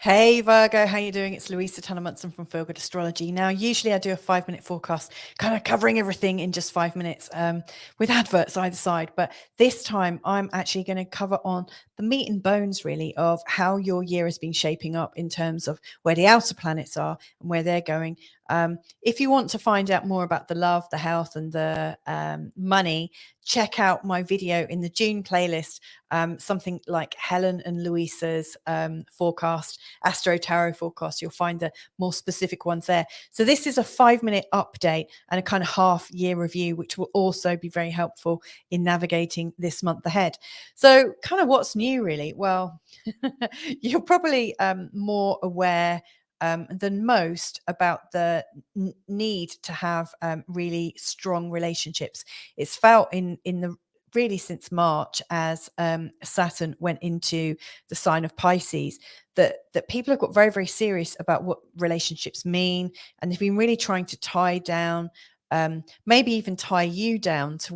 Hey Virgo, how you doing? It's Louisa Tannermunson from VIRGO Astrology. Now, usually I do a 5-minute forecast, kind of covering everything in just 5 minutes, with adverts either side. But this time, I'm actually going to cover on the meat and bones, really, of how your year has been shaping up in terms of where the outer planets are and where they're going. If you want to find out more about the love, the health, and the money, check out my video in the June playlist. Something like Helen and Louisa's forecast, Astro Tarot forecast. You'll find the more specific ones there. So this is a 5-minute update and a kind of half-year review, which will also be very helpful in navigating this month ahead. So kind of what's new, really? Well, you're probably more aware than most about the need to have really strong relationships. It's felt in the really since March, as Saturn went into the sign of Pisces, that people have got very, very serious about what relationships mean, and they've been really trying to tie down, maybe even tie you down to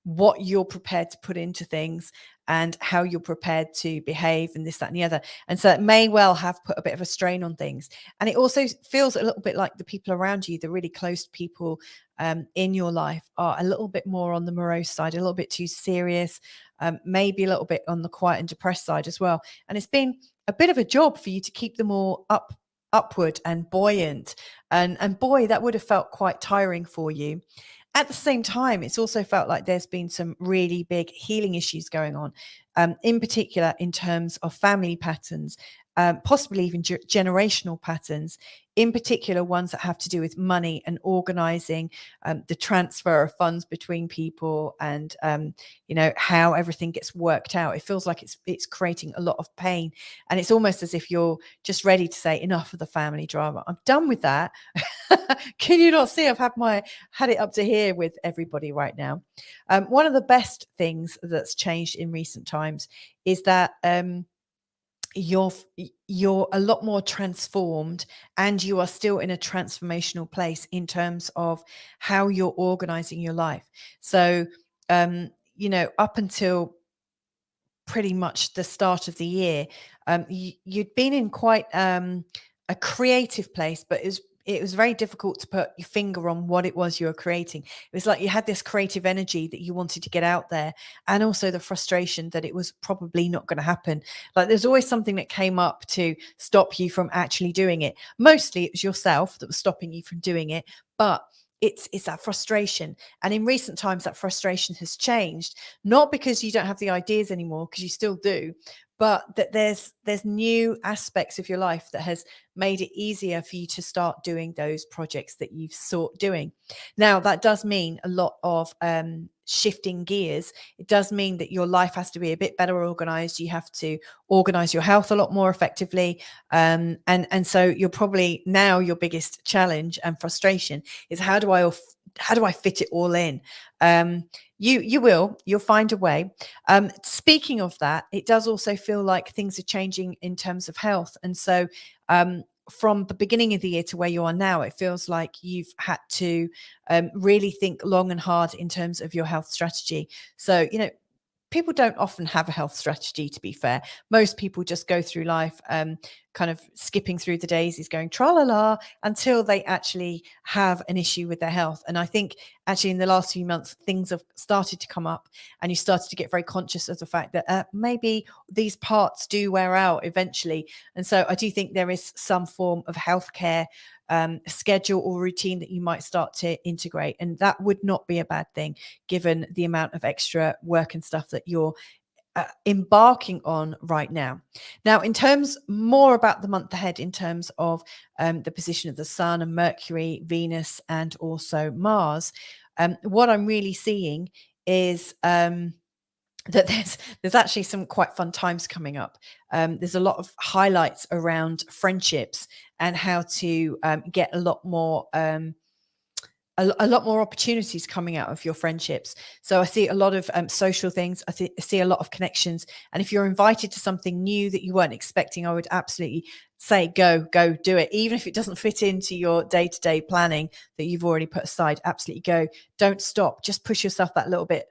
what you're prepared to put into things and how you're prepared to behave and this, that, and the other. And so it may well have put a bit of a strain on things. And it also feels a little bit like the people around you, the really close people in your life, are a little bit more on the morose side, a little bit too serious, maybe a little bit on the quiet and depressed side as well. And it's been a bit of a job for you to keep them all upward and buoyant. And boy, that would have felt quite tiring for you. At the same time, it's also felt like there's been some really big healing issues going on, in particular in terms of family patterns, possibly even generational patterns, in particular ones that have to do with money and organizing the transfer of funds between people, and how everything gets worked out. It feels like it's creating a lot of pain, and it's almost as if you're just ready to say enough of the family drama. I'm done with that. Can you not see I've had it up to here with everybody right now? One of the best things that's changed in recent times is that you're a lot more transformed, and you are still in a transformational place in terms of how you're organizing your life. So up until pretty much the start of the year, you'd been in quite a creative place, but it was very difficult to put your finger on what it was you were creating. It was like you had this creative energy that you wanted to get out there, and also the frustration that it was probably not going to happen. Like there's always something that came up to stop you from actually doing it. Mostly it was yourself that was stopping you from doing it, but it's that frustration. And in recent times, that frustration has changed, not because you don't have the ideas anymore, because you still do, but that there's new aspects of your life that has made it easier for you to start doing those projects that you've sought doing. Now, that does mean a lot of shifting gears. It does mean that your life has to be a bit better organized. You have to organize your health a lot more effectively. And so you're probably now, your biggest challenge and frustration is how do I fit it all in? You'll find a way. Speaking of that, it does also feel like things are changing in terms of health. And so from the beginning of the year to where you are now, it feels like you've had to really think long and hard in terms of your health strategy. So, people don't often have a health strategy, to be fair. Most people just go through life kind of skipping through the daisies, going tra-la-la, until they actually have an issue with their health. And I think actually in the last few months, things have started to come up, and you started to get very conscious of the fact that maybe these parts do wear out eventually. And so I do think there is some form of healthcare schedule or routine that you might start to integrate, and that would not be a bad thing given the amount of extra work and stuff that you're embarking on right now. Now, in terms more about the month ahead, in terms of the position of the Sun and Mercury, Venus, and also Mars, what I'm really seeing is that there's actually some quite fun times coming up. There's a lot of highlights around friendships and how to get a lot more opportunities coming out of your friendships. So I see a lot of social things. I see a lot of connections. And if you're invited to something new that you weren't expecting, I would absolutely say go do it. Even if it doesn't fit into your day-to-day planning that you've already put aside, absolutely go. Don't stop. Just push yourself that little bit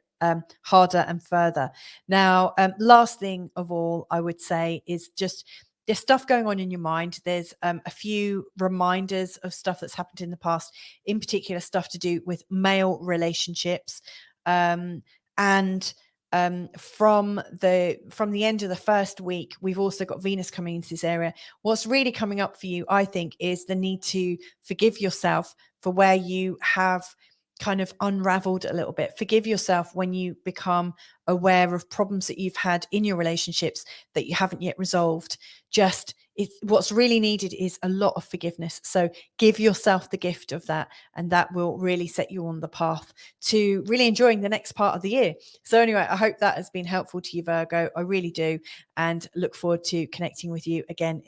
harder and further. Now, last thing of all, I would say is just there's stuff going on in your mind. There's a few reminders of stuff that's happened in the past, in particular stuff to do with male relationships. And from the end of the first week, we've also got Venus coming into this area. What's really coming up for you, I think, is the need to forgive yourself for where you have kind of unraveled a little bit. Forgive yourself when you become aware of problems that you've had in your relationships that you haven't yet resolved. What's really needed is a lot of forgiveness. So give yourself the gift of that, and that will really set you on the path to really enjoying the next part of the year. So anyway, I hope that has been helpful to you, Virgo. I really do, and look forward to connecting with you again